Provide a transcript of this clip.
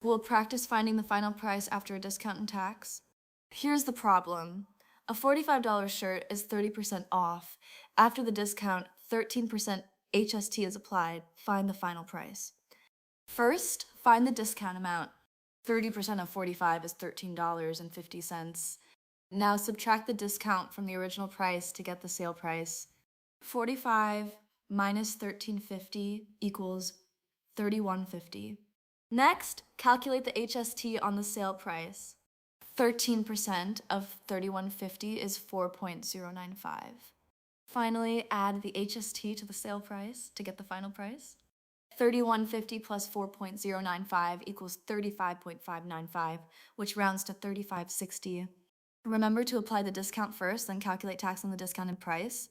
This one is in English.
We'll practice finding the final price after a discount and tax. Here's the problem. A $45 shirt is 30% off. After the discount, 13% HST is applied. Find the final price. First, find the discount amount. 30% of 45 is $13.50. Now subtract the discount from the original price to get the sale price. 45 minus $13.50 equals $31.50. Next, calculate the HST on the sale price. 13% of $31.50 is $4.095. Finally, add the HST to the sale price to get the final price. $31.50 plus $4.095 equals $35.595, which rounds to $35.60. Remember to apply the discount first, then calculate tax on the discounted price.